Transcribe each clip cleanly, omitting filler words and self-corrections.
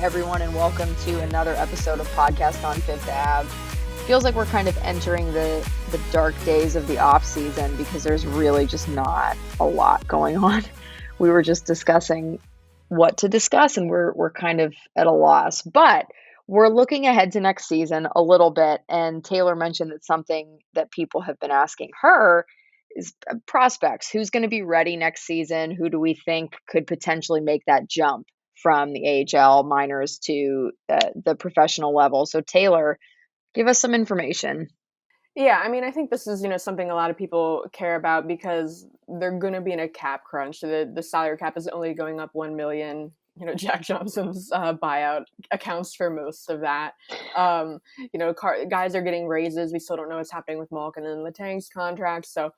everyone, and welcome to another episode of Podcast on Fifth Ave. Feels like we're kind of entering the dark days of the off season because there's really just not a lot going on. We were just discussing what to discuss, and we're kind of at a loss. But we're looking ahead to next season a little bit, and Taylor mentioned that something that people have been asking her is prospects. Who's going to be ready next season? Who do we think could potentially make that jump from the AHL minors to the professional level? So Taylor, give us some information. Yeah, I mean, I think this is, something a lot of people care about because they're going to be in a cap crunch. The salary cap is only going up 1 million. Jack Johnson's buyout accounts for most of that. Guys are getting raises. We still don't know what's happening with Malkin and Letang's contracts. So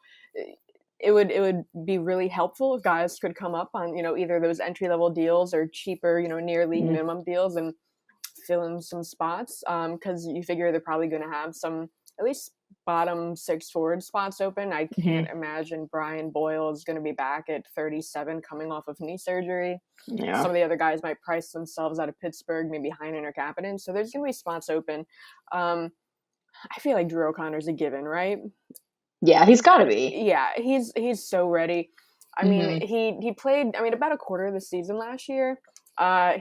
it would be really helpful if guys could come up on, either those entry level deals or cheaper, near league minimum deals and fill in some spots. Because you figure they're probably going to have some at least bottom six forward spots open. I can't imagine Brian Boyle is going to be back at 37 coming off of knee surgery. Yeah. Some of the other guys might price themselves out of Pittsburgh, maybe Heinen or Kapanen. So there's going to be spots open. I feel like Drew O'Connor's a given, right? Yeah, he's got to be. Yeah, he's so ready. I mean, he played, about a quarter of the season last year.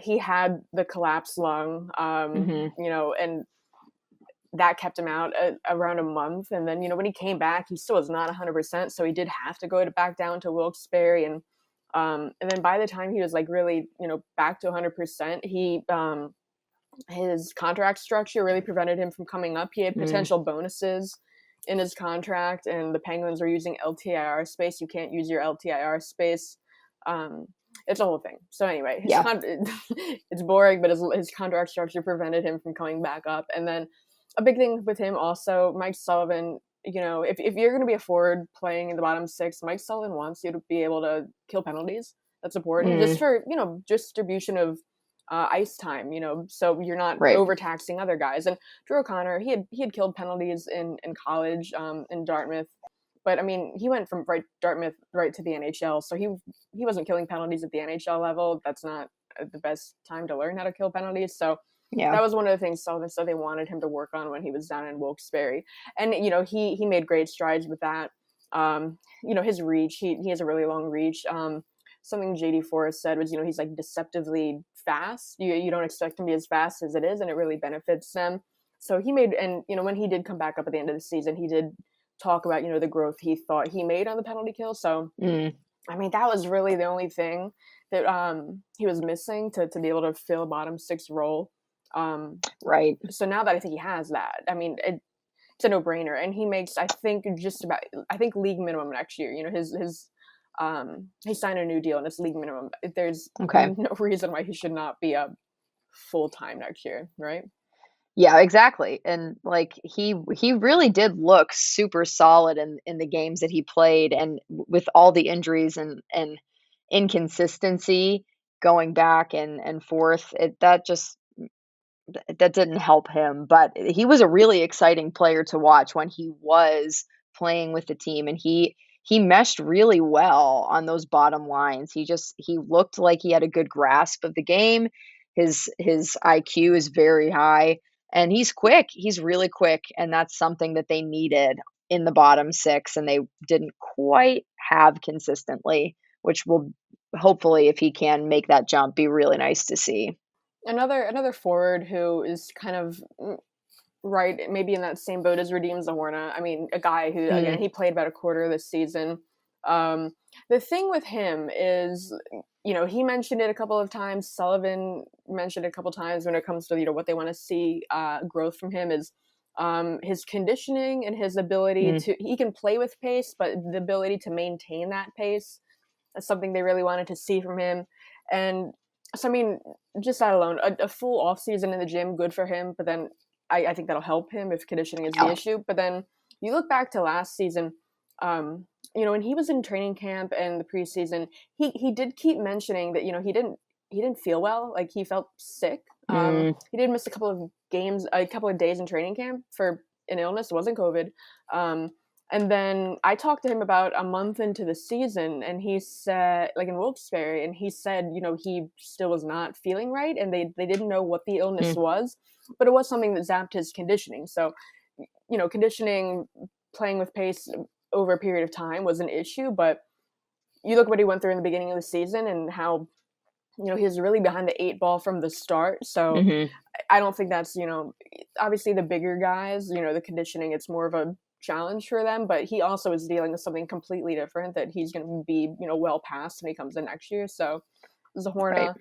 He had the collapsed lung, and that kept him out around a month. And then, when he came back, he still was not 100%. So he did have to go back down to Wilkes-Barre. And then by the time he was really, back to 100%, he, his contract structure really prevented him from coming up. He had potential bonuses in his contract, and the Penguins were using LTIR space. You can't use your LTIR space. It's a whole thing. So anyway, it's boring, but his contract structure prevented him from coming back up. And then a big thing with him also, Mike Sullivan, if you're going to be a forward playing in the bottom six, Mike Sullivan wants you to be able to kill penalties. That's important just for, distribution of ice time, so you're not overtaxing other guys. And Drew O'Connor, he had killed penalties in college in Dartmouth. But, he went from Dartmouth right to the NHL. So he wasn't killing penalties at the NHL level. That's not the best time to learn how to kill penalties. So that was one of the things Sullivan said they wanted him to work on when he was down in Wilkes-Barre. And, he made great strides with that. His reach, he has a really long reach. Something JD Forrest said was, he's deceptively fast. You don't expect him to be as fast as it is, and it really benefits them. So he made, and, when he did come back up at the end of the season, he did talk about, the growth he thought he made on the penalty kill. So, that was really the only thing that he was missing to be able to fill a bottom six role. So now that I think he has that, it's a no-brainer, and he makes, I think league minimum next year. He signed a new deal and it's league minimum. There's no reason why he should not be up full-time next year, right? Yeah, exactly. And he really did look super solid in the games that he played, and with all the injuries and inconsistency going back and forth, that didn't help him. But he was a really exciting player to watch when he was playing with the team, and he meshed really well on those bottom lines. He looked like he had a good grasp of the game. His IQ is very high, and he's quick. He's really quick, and that's something that they needed in the bottom six, and they didn't quite have consistently, which will hopefully, if he can make that jump, be really nice to see. Another forward who is kind of right, maybe in that same boat as Radim Zahorna. A guy who, again, he played about a quarter of the season. The thing with him is, he mentioned it a couple of times. Sullivan mentioned it a couple of times when it comes to, what they want to see growth from him is his conditioning and his ability he can play with pace, but the ability to maintain that pace is something they really wanted to see from him. And so, just that alone, a full off season in the gym, good for him. But then I think that'll help him if conditioning is the issue. But then you look back to last season, when he was in training camp and the preseason, he did keep mentioning that, he didn't feel well. He felt sick. He did miss a couple of days in training camp for an illness. It wasn't COVID. And then I talked to him about a month into the season, and he said, like in Wilkes-Barre, and he said, he still was not feeling right, and they didn't know what the illness was, but it was something that zapped his conditioning. So, conditioning, playing with pace over a period of time was an issue, but you look at what he went through in the beginning of the season and how, he was really behind the 8 ball from the start. So I don't think that's, obviously the bigger guys, the conditioning, it's more of a challenge for them, but he also is dealing with something completely different that he's going to be, well past when he comes in next year. So Zohorna,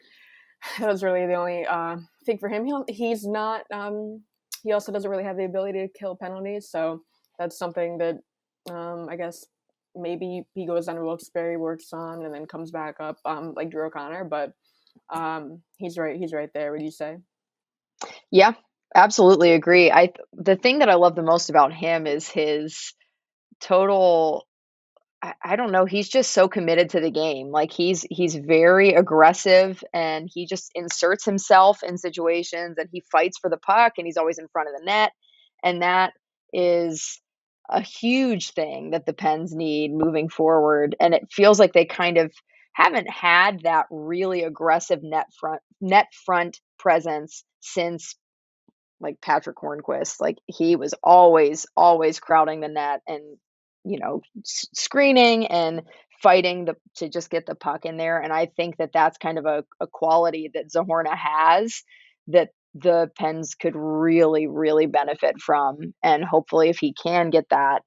that was really the only thing for him. He's not, he also doesn't really have the ability to kill penalties. So that's something that I guess maybe he goes down to Wilkes-Barre, works on, and then comes back up like Drew O'Connor. But he's right there, would you say? Yeah, absolutely agree. The thing that I love the most about him is his total, I don't know, he's just so committed to the game. Like he's very aggressive, and he just inserts himself in situations, and he fights for the puck, and he's always in front of the net. And that is a huge thing that the Pens need moving forward. And it feels like they kind of haven't had that really aggressive net front presence since like Patrick Hornquist. Like he was always crowding the net and screening and fighting to just get the puck in there. And I think that that's kind of a quality that Zohorna has that the Pens could really, really benefit from. And hopefully, if he can get that,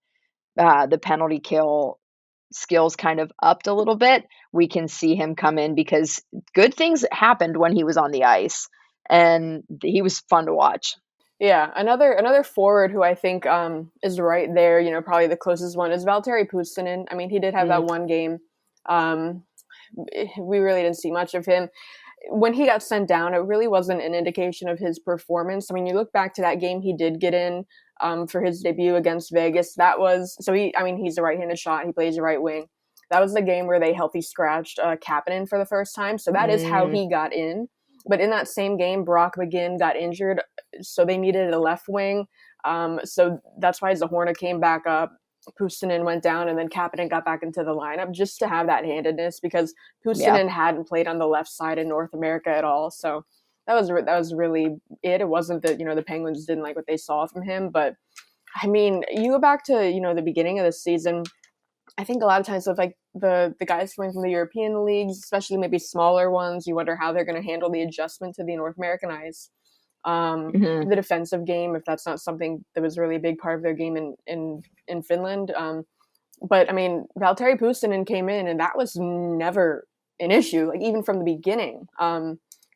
the penalty kill skills kind of upped a little bit, we can see him come in, because good things happened when he was on the ice, and he was fun to watch. Yeah, another forward who I think is right there, probably the closest one, is Valtteri Putin. I mean, he did have that one game. We really didn't see much of him. When he got sent down, it really wasn't an indication of his performance. I mean, you look back to that game he did get in for his debut against Vegas. That was, he's a right-handed shot. He plays a right wing. That was the game where they healthy scratched Kapanen for the first time. So that is how he got in. But in that same game, Brock McGinn got injured, so they needed a left wing. So that's why Zohorna came back up. Puustinen went down, and then Kapanen got back into the lineup just to have that handedness, because Puustinen hadn't played on the left side in North America at all. So that was really it. It wasn't that the Penguins didn't like what they saw from him, but I mean, you go back to the beginning of the season. I think a lot of times with like the guys coming from the European leagues, especially maybe smaller ones, you wonder how they're going to handle the adjustment to the North American ice. The defensive game, if that's not something that was really a big part of their game in Finland. But I mean, Valtteri Puustinen came in, and that was never an issue. Like even from the beginning,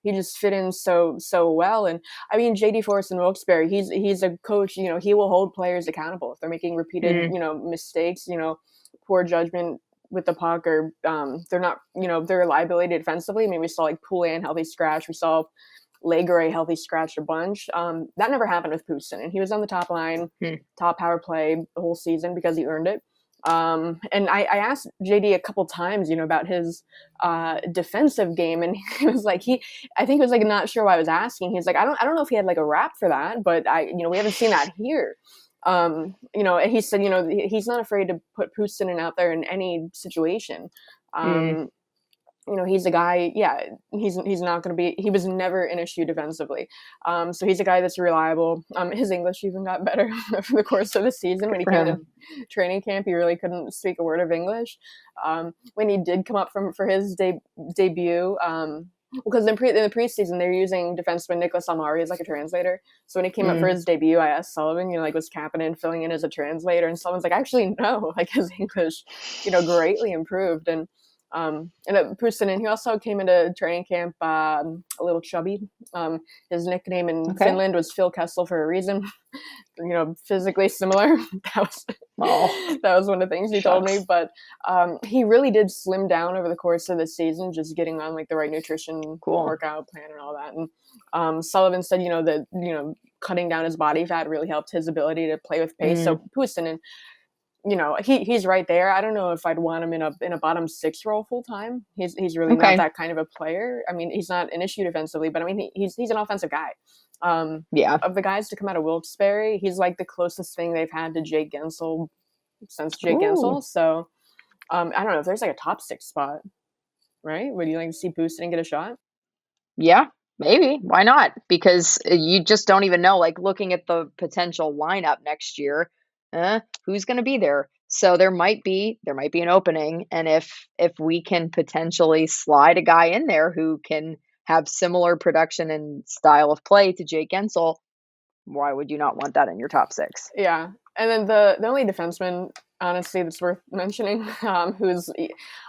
he just fit in so well. And I mean, JD Forrest in Wilkes-Barre, he's a coach. He will hold players accountable if they're making repeated mistakes. Poor judgment with the puck, or they're not. They're a liability defensively. I mean, we saw like Poulin healthy scratch. We saw Legare healthy scratched a bunch. That never happened with Putin, and he was on the top line, top power play the whole season because he earned it. And I asked JD a couple times, about his defensive game, and he was like, I think he was like not sure why I was asking. He's like, I don't know if he had like a rap for that, but we haven't seen that here. And he said, he's not afraid to put Puustinen out there in any situation. He's a guy, he's not going to be, he was never an issue defensively. So he's a guy that's reliable. His English even got better over the course of the season. When he came to training camp, he really couldn't speak a word of English. When he did come up for his debut, because in the preseason, they're using defenseman Nicholas Almari as like a translator. So when he came up for his debut, I asked Sullivan, was Kapanen filling in as a translator? And Sullivan's like, actually, no, like his English, greatly improved. And Puustinen, he also came into training camp a little chubby. His nickname in Finland was Phil Kessel for a reason. Physically similar. That was one of the things he told me. But he really did slim down over the course of the season, just getting on like the right nutrition workout plan and all that. And Sullivan said, that cutting down his body fat really helped his ability to play with pace. So Puustinen, he's right there. I don't know if I'd want him in a bottom six role full time. He's really not that kind of a player. I mean, he's not an issue defensively, but I mean, he's an offensive guy. Of the guys to come out of Wilkes-Barre, he's like the closest thing they've had to Jake Gensel since Jake Guentzel. So I don't know if there's like a top 6 spot, right? Would you like to see Boosting get a shot? Yeah, maybe. Why not? Because you just don't even know. Like looking at the potential lineup next year, who's going to be there? So there might be an opening, and if we can potentially slide a guy in there who can have similar production and style of play to Jake Guentzel, why would you not want that in your top 6? Yeah, and then the only defenseman, honestly, that's worth mentioning, who's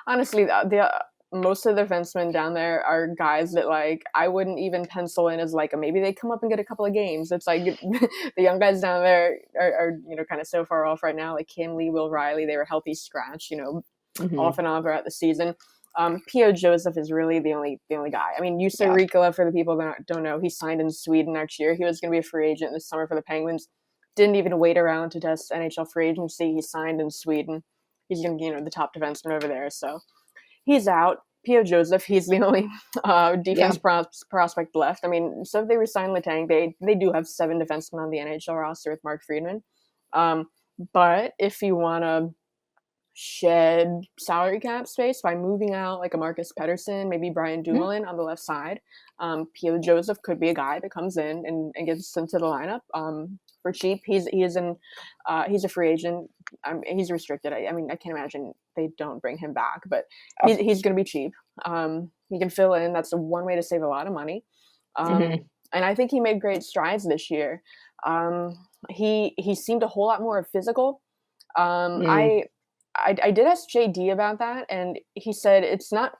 honestly the most of the defensemen down there are guys that like I wouldn't even pencil in as like maybe they come up and get a couple of games. It's like the young guys down there are kind of so far off right now. Like Kim Lee, Will Riley, they were healthy scratch, off and on throughout the season. P.O. Joseph is really the only guy. I mean, Juuso Riikola, for the people that don't know, he signed in Sweden next year. He was going to be a free agent this summer for the Penguins. Didn't even wait around to test NHL free agency. He signed in Sweden. He's going to be, the top defenseman over there. So he's out. P.O. Joseph, he's the only defense prospect left. I mean, so if they resign Letang, they do have 7 defensemen on the NHL roster with Mark Friedman. But if you want to shed salary cap space by moving out like a Marcus Pettersson, maybe Brian Dumoulin on the left side, P.O. Joseph could be a guy that comes in and gets into the lineup for cheap. He's a free agent. He's restricted. I mean, I can't imagine they don't bring him back, but he's going to be cheap. He can fill in. That's one way to save a lot of money. And I think he made great strides this year. He seemed a whole lot more physical. I did ask JD about that, and he said it's not,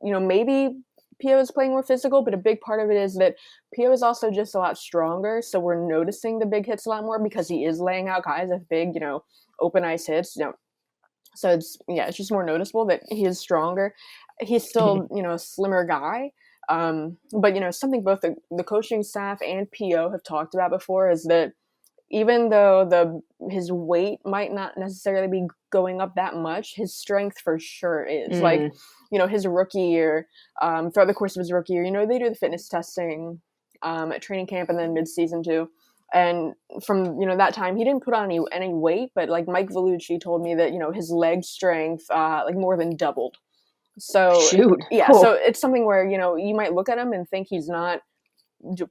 maybe P.O. is playing more physical, but a big part of it is that P.O. is also just a lot stronger, so we're noticing the big hits a lot more because he is laying out guys with big, open ice hits. So it's just more noticeable that he is stronger. He's still, a slimmer guy. But, something both the coaching staff and P.O. have talked about before is that even though his weight might not necessarily be going up that much, his strength for sure is. Like, his rookie year, throughout the course of his rookie year, they do the fitness testing at training camp and then mid-season too. And from, that time, he didn't put on any weight, but like Mike Vellucci told me that, his leg strength like more than doubled. So, so it's something where, you might look at him and think he's not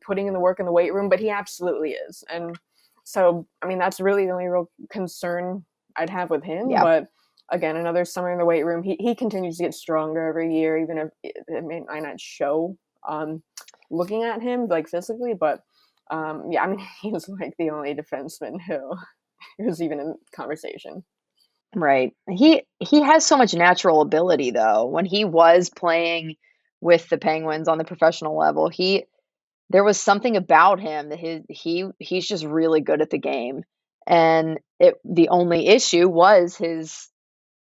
putting in the work in the weight room, but he absolutely is. And so, I mean, that's really the only real concern I'd have with him. Yeah. But again, another summer in the weight room. He continues to get stronger every year, even if it may not show looking at him like physically. But I mean, he's like the only defenseman who's even in conversation. Right. He has so much natural ability, though. When he was playing with the Penguins on the professional level, there was something about him that he's just really good at the game. And the only issue was his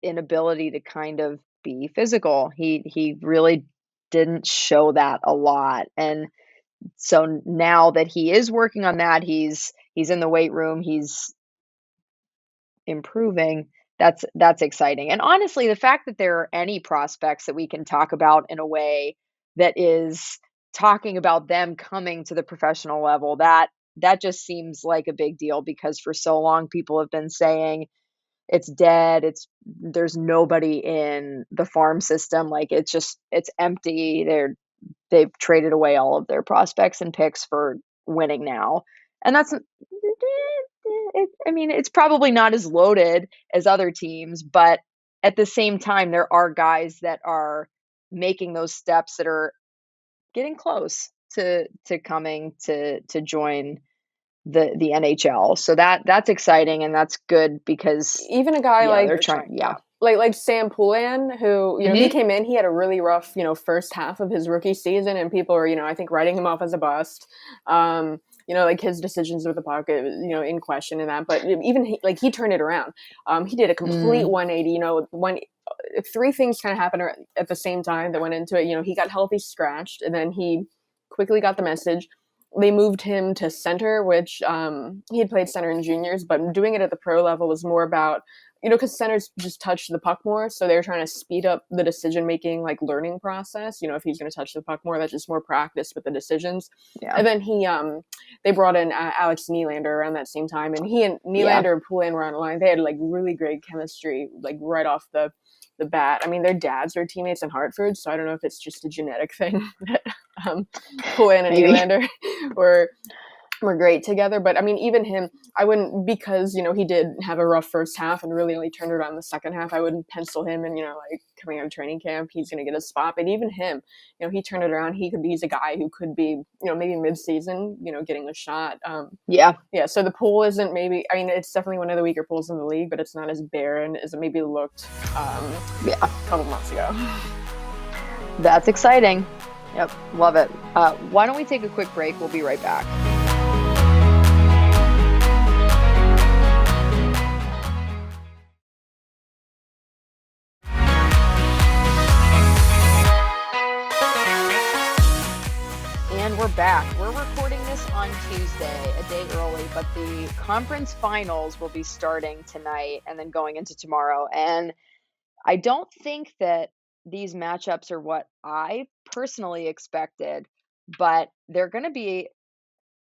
inability to kind of be physical. He really didn't show that a lot. And so now that he is working on that, he's in the weight room, he's improving. That's exciting. And honestly, the fact that there are any prospects that we can talk about in a way that is talking about them coming to the professional level, that just seems like a big deal, because for so long people have been saying it's dead, there's nobody in the farm system, like it's empty. They've traded away all of their prospects and picks for winning now. And that's it's probably not as loaded as other teams, but at the same time, there are guys that are making those steps that are getting close to coming to join the NHL. So that's exciting, and that's good, because even a guy like Sam Poulin, who he came in, he had a really rough first half of his rookie season, and people were I think writing him off as a bust. Like his decisions with the puck, in question and that. But even he turned it around. He did a complete 180. Three things kind of happened at the same time that went into it. He got healthy scratched, and then he quickly got the message. They moved him to center, which he had played center in juniors, but doing it at the pro level was more about because centers just touch the puck more, so they're trying to speed up the decision-making, like, learning process. If he's going to touch the puck more, that's just more practice with the decisions. Yeah. And then they brought in Alex Nylander around that same time, and he and Nylander and Poulin were on the line. They had, like, really great chemistry, like, right off the bat. I mean, their dads were teammates in Hartford, so I don't know if it's just a genetic thing that Poulin and Nylander were great together. But I mean, even him, I wouldn't, because he did have a rough first half and really only turned it on the second half. I wouldn't pencil him and like coming out of training camp he's going to get a spot. But even him, he turned it around. He's a guy who could be maybe mid-season getting a shot. Yeah, so the pool isn't, maybe, I mean, it's definitely one of the weaker pools in the league, but it's not as barren as it maybe looked a couple months ago. That's exciting. Yep, love it. Why don't we take a quick break? We'll be right back. And we're back. We're recording this on Tuesday, a day early, but the conference finals will be starting tonight and then going into tomorrow. And I don't think that these matchups are what I personally expected, but they're going to be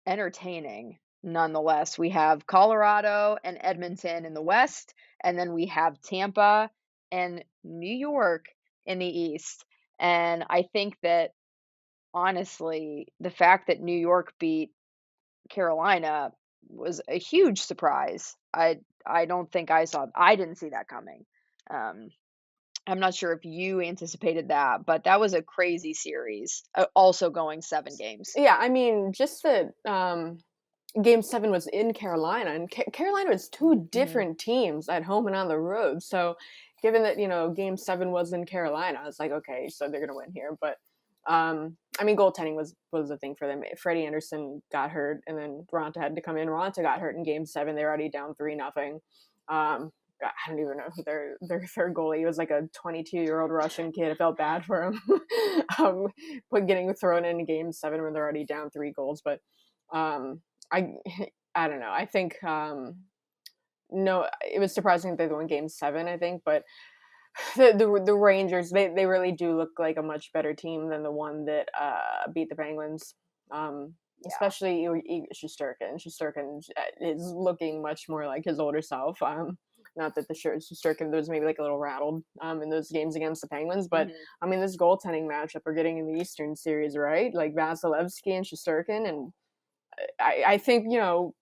entertaining nonetheless. We have Colorado and Edmonton in the West, and then we have Tampa and New York in the East. And I think that, honestly, the fact that New York beat Carolina was a huge surprise. I don't think I didn't see that coming. I'm not sure if you anticipated that, but that was a crazy series, also going 7 games. Yeah, I mean, just that Game 7 was in Carolina, and Carolina was 2 different teams at home and on the road. So given that, Game 7 was in Carolina, I was like, okay, so they're going to win here. But, I mean, goaltending was a thing for them. Freddie Anderson got hurt, and then Ronta had to come in. Ronta got hurt in Game 7. They were already down 3-0. I don't even know who their third goalie. He was like a 22-year-old Russian kid. I felt bad for him, getting thrown in Game 7 when they're already down 3 goals. But I don't know. I think no, it was surprising that they won Game 7. I think, but the Rangers, they really do look like a much better team than the one that beat the Penguins. Especially Shesterkin. Shesterkin is looking much more like his older self. Not that the Shesterkin was maybe like a little rattled in those games against the Penguins, but I mean, this goaltending matchup we're getting in the Eastern Series, right? Like Vasilevsky and Shesterkin, and I think insane.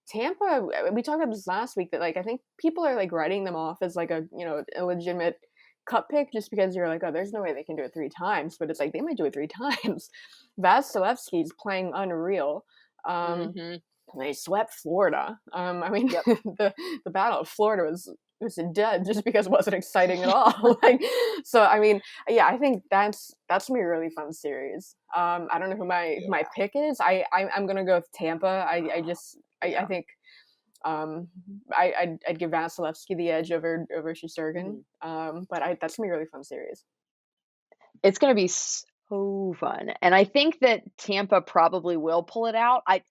Tampa. We talked about this last week that, like, I think people are like writing them off as like a illegitimate cup pick just because you're like, oh, there's no way they can do it 3 times, but it's like they might do it 3 times. Vasilevsky's playing unreal. They swept Florida. I mean, the Battle of Florida was dead just because it wasn't exciting at all. So I mean, yeah, I think that's gonna be a really fun series. I don't know who my pick is. I'm gonna go with Tampa. I think I'd give Vasilevsky the edge over Shesterkin. But that's gonna be a really fun series. It's gonna be so fun, and I think that Tampa probably will pull it out. I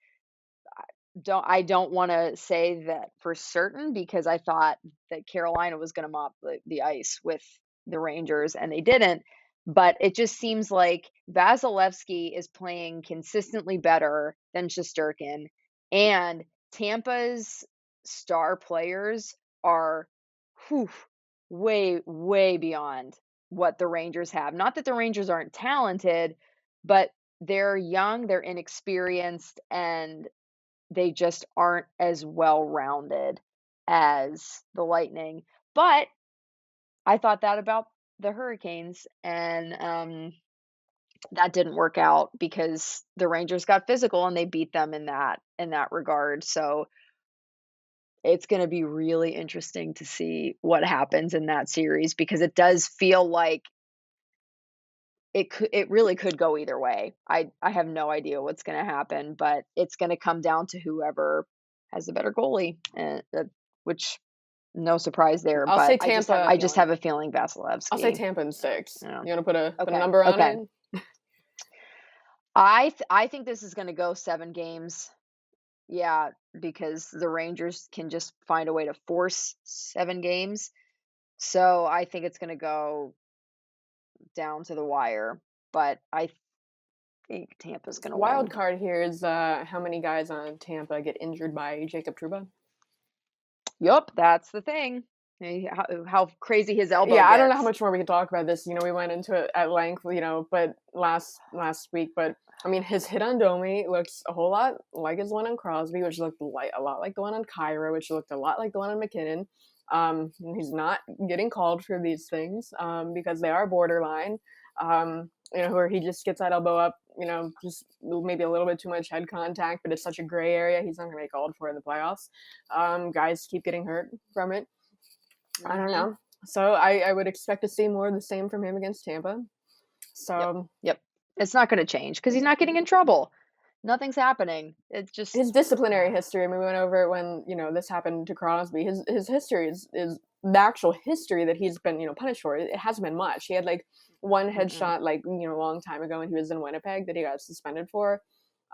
don't want to say that for certain, because I thought that Carolina was going to mop the ice with the Rangers, and they didn't. But it just seems like Vasilevsky is playing consistently better than Shesterkin, and Tampa's star players are way, way beyond what the Rangers have. Not that the Rangers aren't talented, but they're young, they're inexperienced, and they just aren't as well-rounded as the Lightning. But I thought that about the Hurricanes, and that didn't work out because the Rangers got physical and they beat them in that regard. So it's going to be really interesting to see what happens in that series, because it does feel like it really could go either way. I have no idea what's going to happen, but it's going to come down to whoever has the better goalie, which, no surprise there. I'll say Tampa. I just have a feeling Vasilevsky. I'll say Tampa in 6. Yeah. You want to put a number on it? I think this is going to go 7 games. Yeah, because the Rangers can just find a way to force 7 games. So I think it's gonna go down to the wire, but I think Tampa's gonna Wild win. card here is how many guys on Tampa get injured by Jacob Trouba. Yup, that's the thing. How crazy his elbow Yeah, I don't know how gets. much more we can talk about this. We went into it at length, but last week. But I mean, his hit on Domi looks a whole lot like his one on Crosby, which looked a lot like the one on Kyra, which looked a lot like the one on McKinnon. He's not getting called for these things because they are borderline. Where he just gets that elbow up, just maybe a little bit too much head contact, but it's such a gray area. He's not going to be called for in the playoffs. Guys keep getting hurt from it. I don't know. So I would expect to see more of the same from him against Tampa. So Yep. It's not going to change because he's not getting in trouble. Nothing's happening. It's just his disciplinary history. I mean, we went over it when this happened to Crosby. His history is the actual history that he's been punished for. It hasn't been much. He had like one headshot a long time ago when he was in Winnipeg that he got suspended for,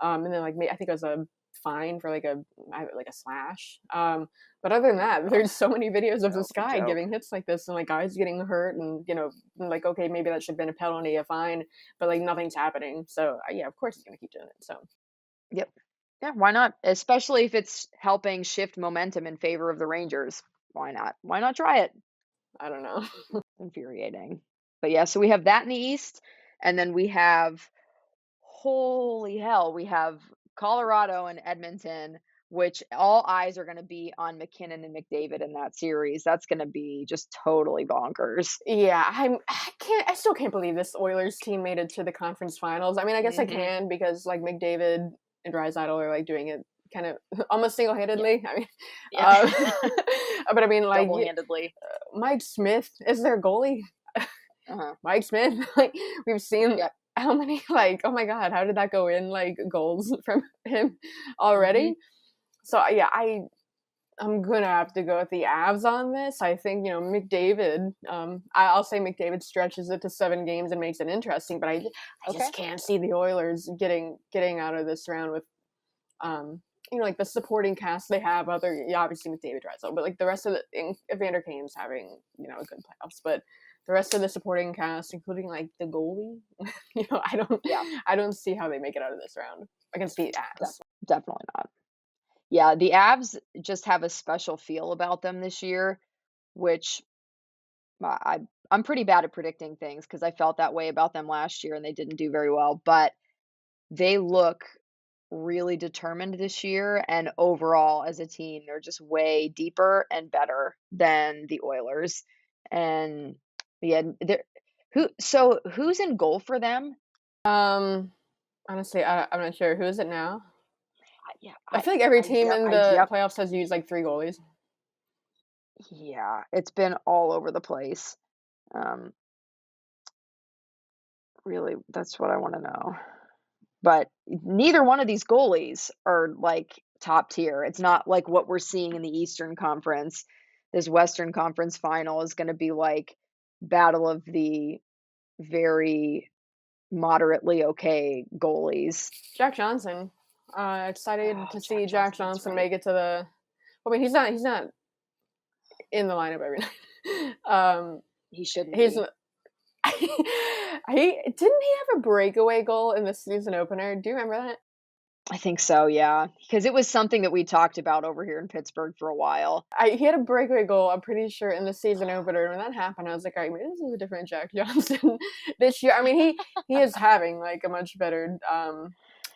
and then I think it was a fine for like a slash. But other than that, there's so many videos of this guy giving hits like this and like guys getting hurt and okay, maybe that should have been a penalty, a fine, but like nothing's happening. So yeah, of course he's gonna keep doing it. So yep. Yeah, why not? Especially if it's helping shift momentum in favor of the Rangers. Why not? Why not try it? I don't know. Infuriating. But yeah, so we have that in the East, and then we have, holy hell, we have Colorado and Edmonton, which all eyes are going to be on McKinnon and McDavid in that series. That's going to be just totally bonkers. Yeah, I still can't believe this Oilers team made it to the conference finals. I mean, I guess I can because like McDavid and Draisaitl are like doing it kind of almost single-handedly. I mean, but I mean like double-handedly. Mike Smith is their goalie. Mike Smith, like we've seen how many oh my god, how did that go in goals from him already? So yeah, I'm gonna have to go with the Avs on this. I think McDavid. I'll say McDavid stretches it to 7 games and makes it interesting, but I just can't see the Oilers getting out of this round with like the supporting cast they have. Obviously McDavid Draisaitl, but like the rest of the Evander Kane's having a good playoffs, but the rest of the supporting cast, including like the goalie, I don't see how they make it out of this round against the Avs. Definitely not. Yeah, the Avs just have a special feel about them this year, which I'm pretty bad at predicting things because I felt that way about them last year and they didn't do very well. But they look really determined this year, and overall as a team, they're just way deeper and better than the Oilers. And yeah, who's in goal for them? Honestly, I'm not sure. Who is it now? Yeah, I feel like every team in the playoffs has used like 3 goalies. Yeah, it's been all over the place. Really, that's what I want to know. But neither one of these goalies are like top tier. It's not like what we're seeing in the Eastern Conference. This Western Conference final is going to be like battle of the very moderately okay goalies. Jack Johnson. Excited to see Jack Johnson make it to the. I mean, he's not in the lineup every night. He shouldn't. He didn't he have a breakaway goal in the season opener? Do you remember that? I think so, yeah, because it was something that we talked about over here in Pittsburgh for a while. He had a breakaway goal, I'm pretty sure, in the season opener. When that happened, I was like, all right, maybe this is a different Jack Johnson this year. I mean, he is having like a much better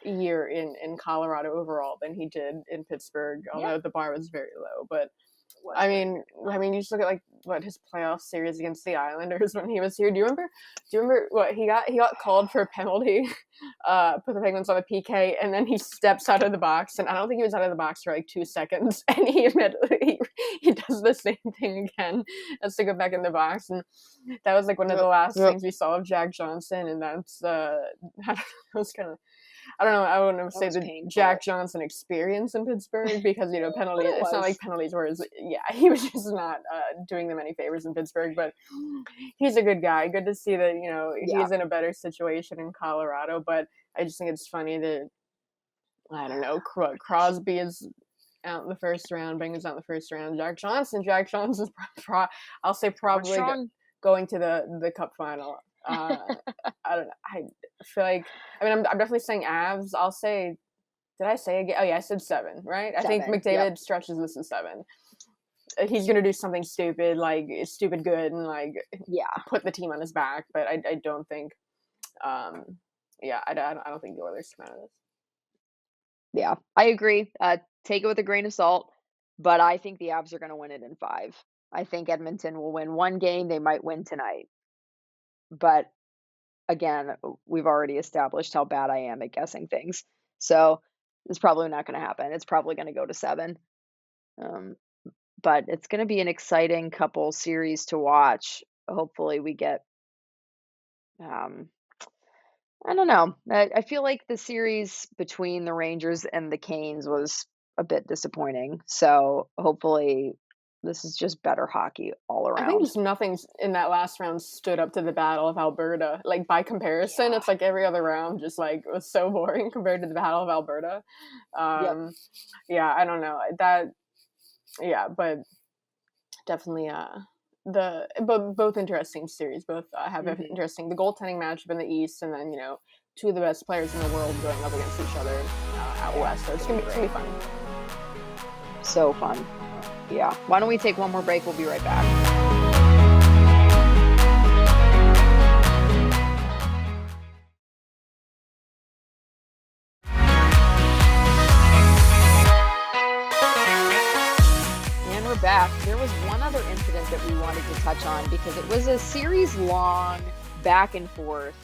year in Colorado overall than he did in Pittsburgh, although the bar was very low. But I mean, you just look at like what his playoff series against the Islanders when he was here. Do you remember what he got? He got called for a penalty, put the Penguins on a PK, and then he steps out of the box, and I don't think he was out of the box for like 2 seconds, and he immediately he does the same thing again as to go back in the box, and that was like one of the last things we saw of Jack Johnson, and that's it was kind of. I don't know. I wouldn't say the painful. Jack Johnson experience in Pittsburgh because penalty. It's not like penalties were. He was just not doing them any favors in Pittsburgh. But he's a good guy. Good to see that he's in a better situation in Colorado. But I just think it's funny that I don't know. Crosby is out in the first round. Bingham's out in the first round. Jack Johnson's I'll say probably going to the Cup final. I don't know. I feel like, I mean, I'm definitely saying Avs. I'll say, did I say again? Oh yeah, I said 7, right? 7, I think McDavid stretches this as 7. He's gonna do something stupid, like stupid good, and like put the team on his back. But I don't think, I don't think the Oilers come out of this. Yeah, I agree. Take it with a grain of salt, but I think the Avs are going to win it in 5. I think Edmonton will win 1 game. They might win tonight. But again, we've already established how bad I am at guessing things. So it's probably not going to happen. It's probably going to go to 7. But it's going to be an exciting couple series to watch. Hopefully we get, I don't know. I feel like the series between the Rangers and the Canes was a bit disappointing. So hopefully this is just better hockey all around. I think just nothing in that last round stood up to the Battle of Alberta. Like, by comparison, it's like every other round just like was so boring compared to the Battle of Alberta. Yeah, I don't know that. Yeah, but definitely both interesting series. Both have interesting, the goaltending matchup in the East, and then, you know, 2 of the best players in the world going up against each other out West. So it's gonna be fun. So fun. Yeah. Why don't we take one more break? We'll be right back. And we're back. There was one other incident that we wanted to touch on because it was a series-long back and forth,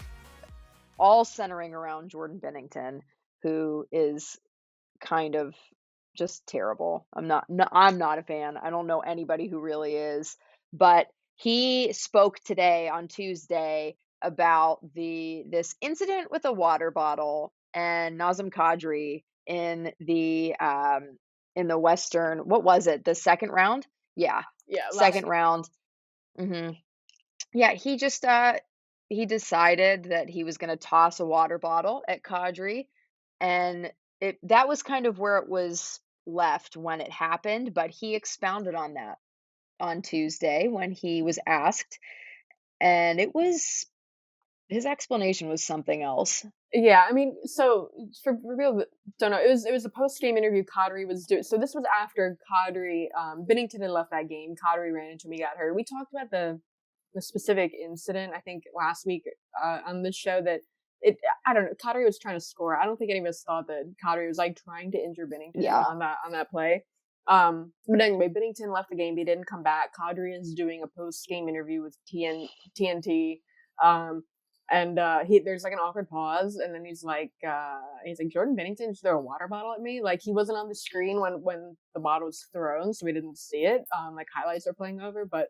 all centering around Jordan Binnington, who is kind of just terrible. I'm not a fan. I don't know anybody who really is, but he spoke today on Tuesday about this incident with a water bottle and Nazem Kadri in the Western, what was it? The second round? Yeah. Second round. Yeah, he just he decided that he was going to toss a water bottle at Kadri, and that was kind of where it was left when it happened, but he expounded on that on Tuesday when he was asked, and his explanation was something else. Yeah, I mean, so for people that don't know, it was a post-game interview Kadri was doing. So this was after Kadri, Bennington had left that game. Kadri ran into him, he got hurt. We talked about the specific incident, I think, last week on this show, that I don't know, Kadri was trying to score. I don't think any of us thought that Kadri was like trying to injure Bennington on that play. But anyway, Bennington left the game. He didn't come back. Kadri is doing a post-game interview with TNT. And there's like an awkward pause, and then he's like, Jordan Binnington just threw a water bottle at me. Like, he wasn't on the screen when the bottle was thrown, so we didn't see it. Like, highlights are playing over, but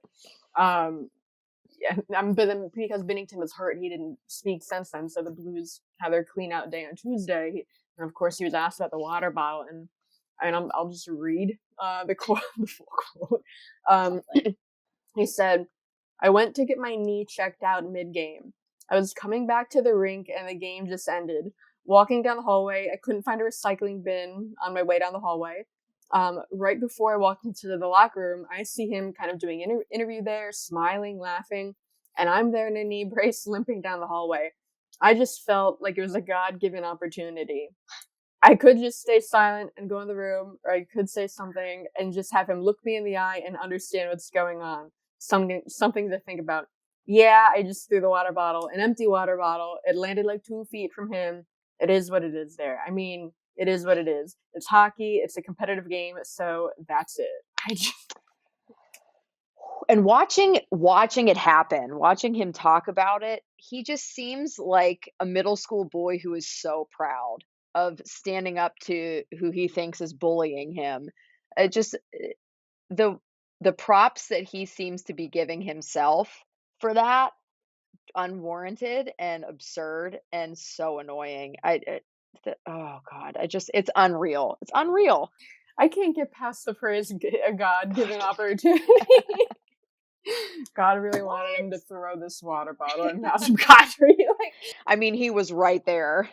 but then because Binnington was hurt, he didn't speak since then. So the Blues had their clean out day on Tuesday, and of course he was asked about the water bottle, and I'll just read the quote, the full quote. He said, "I went to get my knee checked out mid-game. I was coming back to the rink and the game just ended. Walking down the hallway, I couldn't find a recycling bin on my way down the hallway. Right before I walked into the locker room, I see him kind of doing an interview there, smiling, laughing, and I'm there in a knee brace, limping down the hallway. I just felt like it was a God-given opportunity. I could just stay silent and go in the room, or I could say something and just have him look me in the eye and understand what's going on. Something to think about. Yeah, I just threw the water bottle, an empty water bottle. It landed like 2 feet from him. It is what it is there. I mean, it is what it is. It's hockey. It's a competitive game. So that's it." And watching it happen, watching him talk about it, he just seems like a middle school boy who is so proud of standing up to who he thinks is bullying him. It just, the props that he seems to be giving himself for that, unwarranted and absurd and so annoying. Oh God, it's unreal. It's unreal. I can't get past the phrase "a God-given opportunity." God really wanted him to throw this water bottle, and now some Kadri. I mean, he was right there.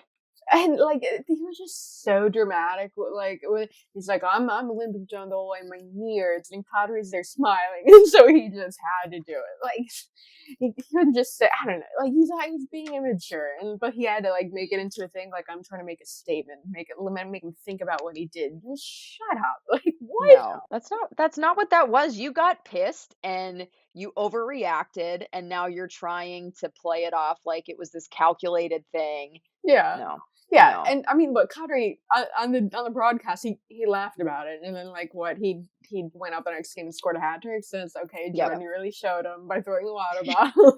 And like he was just so dramatic. Like he's like, I'm limping down the hallway, my knee hurts, and Kadri's there smiling, and so he just had to do it. Like he couldn't just say, I don't know, like he's being immature, but he had to like make it into a thing. Like, I'm trying to make a statement, make him think about what he did. Just shut up. Like, what? No, that's not what that was. You got pissed and you overreacted, and now you're trying to play it off like it was this calculated thing. Yeah. No. Yeah, No. and I mean, but Kadri on the broadcast, he laughed about it, and then like he went up the next game and scored a hat trick. Says, okay, Jordan, you really showed him by throwing the water bottle.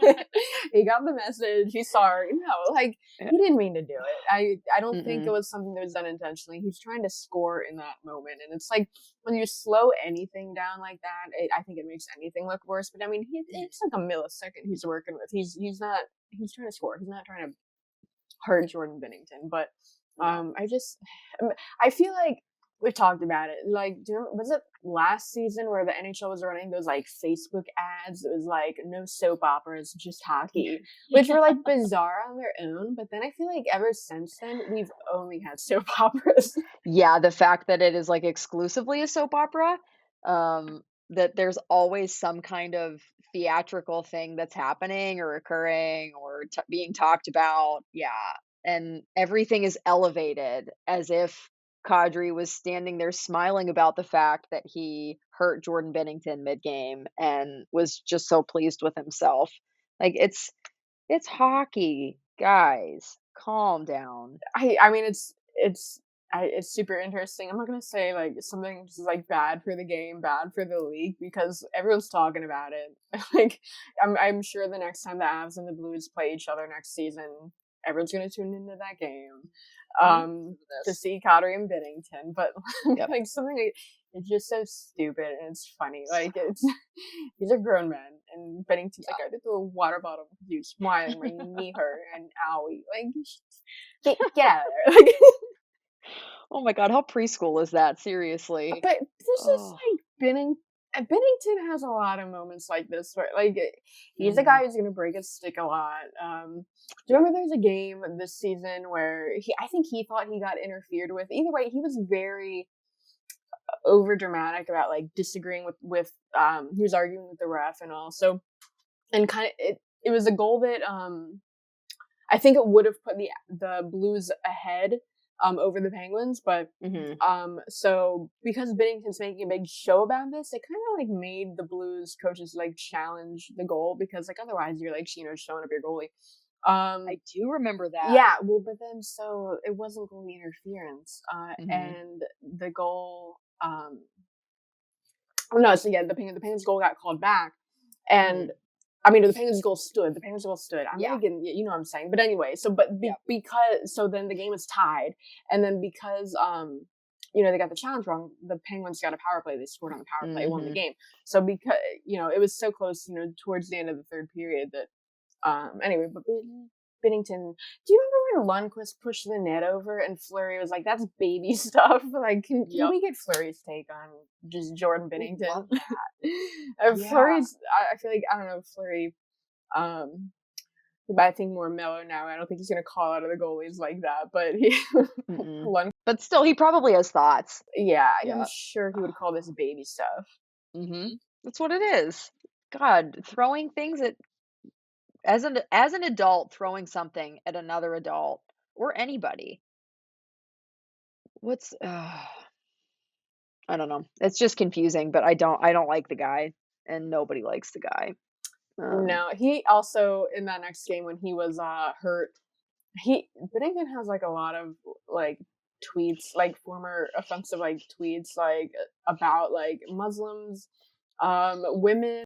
He got the message. He's sorry. No, like he didn't mean to do it. I don't think it was something that was done intentionally. He's trying to score in that moment, and it's like when you slow anything down like that, I think it makes anything look worse. But I mean, it's like a millisecond he's working with. He's trying to score. He's not trying to hurt Jordan Binnington, but I feel like we've talked about it. Like, was it last season where the NHL was running those like Facebook ads? It was like no soap operas, just hockey, which were like bizarre on their own. But then I feel like ever since then we've only had soap operas. Yeah, the fact that it is like exclusively a soap opera, that there's always some kind of theatrical thing that's happening or occurring or being talked about. Yeah. And everything is elevated as if Kadri was standing there smiling about the fact that he hurt Jordan Binnington mid-game and was just so pleased with himself. Like it's hockey, guys. Calm down. I mean, it's super interesting. I'm not gonna say like something just like bad for the game, bad for the league, because everyone's talking about it. Like I'm sure the next time the Avs and the Blues play each other next season, everyone's gonna tune into that game to see Kadri and Bennington. But like something like, it's just so stupid and it's funny. Like these are grown men, and Bennington's like, I did throw a water bottle with you, smiling, my knee hurt, and owie. Like get out of there. Like, oh my god, how preschool is that? Seriously. But this is like Bennington has a lot of moments like this where like he's a guy who's gonna break his stick a lot. Do you remember there's a game this season where I think he thought he got interfered with? Either way, he was very over dramatic about like disagreeing with he was arguing with the ref and all. So, and kind of it was a goal that I think it would have put the Blues ahead over the Penguins, but so because Bennington's making a big show about this, it kind of like made the Blues coaches like challenge the goal, because like otherwise you're like showing up your goalie. I do remember that. Yeah, well, but then so it wasn't goalie interference, and the goal. No, so yeah, the Penguins goal got called back, and I mean, the Penguins goal stood. The Penguins goal stood. I'm not getting, you know what I'm saying. But anyway, so because so then the game was tied, and then because they got the challenge wrong, the Penguins got a power play. They scored on the power play, won the game. So because it was so close, towards the end of the third period that anyway, but Bennington, do you remember when Lundqvist pushed the net over and Fleury was like, "That's baby stuff"? Like, can we get Fleury's take on just Jordan Binnington? Fleury's, I feel like, I don't know, Fleury, I think more mellow now. I don't think he's gonna call out of the goalies like that, but but still, he probably has thoughts. Yeah, I'm sure he would call this baby stuff. That's what it is. God, throwing things at as an adult, throwing something at another adult or anybody. What's I don't know. It's just confusing, but I don't like the guy, and nobody likes the guy. No, he also in that next game when he was hurt, Bennington has like a lot of like tweets, like former offensive like tweets like about like Muslims, women.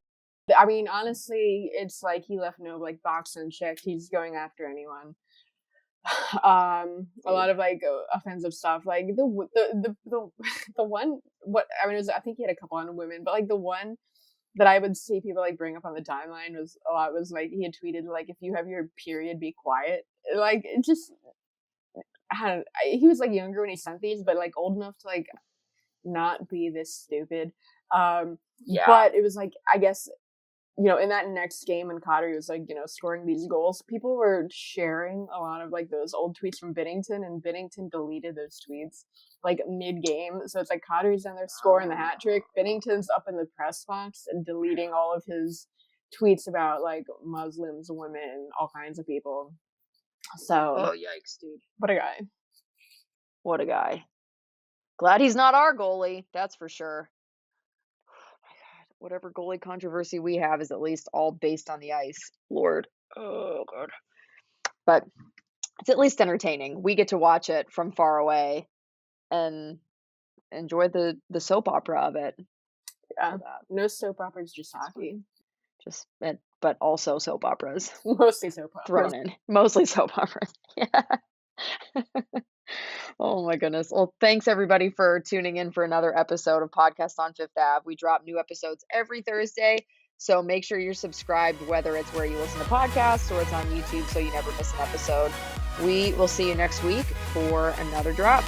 I mean, honestly, it's like he left no like box unchecked. He's going after anyone. A lot of like offensive stuff, like the one. What I mean, I think he had a couple on women, but like the one that I would see people like bring up on the timeline was like he had tweeted like, "If you have your period, be quiet." Like it just, he was like younger when he sent these, but like old enough to like not be this stupid. But it was like, I guess you know, in that next game, and Kadri was like, you know, scoring these goals, people were sharing a lot of like those old tweets from Bennington, and Bennington deleted those tweets like mid-game. So it's like Kadri's in there scoring the hat trick, Bennington's up in the press box and deleting all of his tweets about like Muslims, women, all kinds of people. So, oh yikes, dude! What a guy! What a guy! Glad he's not our goalie, that's for sure. Oh my God, whatever goalie controversy we have is at least all based on the ice. Lord, oh God! But it's at least entertaining. We get to watch it from far away and enjoy the soap opera of it. Yeah, no soap operas, just hockey. But also soap operas. Mostly soap operas. Thrown in. Mostly soap operas. Yeah. Oh my goodness. Well, thanks everybody for tuning in for another episode of Podcast on Fifth Ave. We drop new episodes every Thursday, so make sure you're subscribed, whether it's where you listen to podcasts or it's on YouTube, so you never miss an episode. We will see you next week for another drop.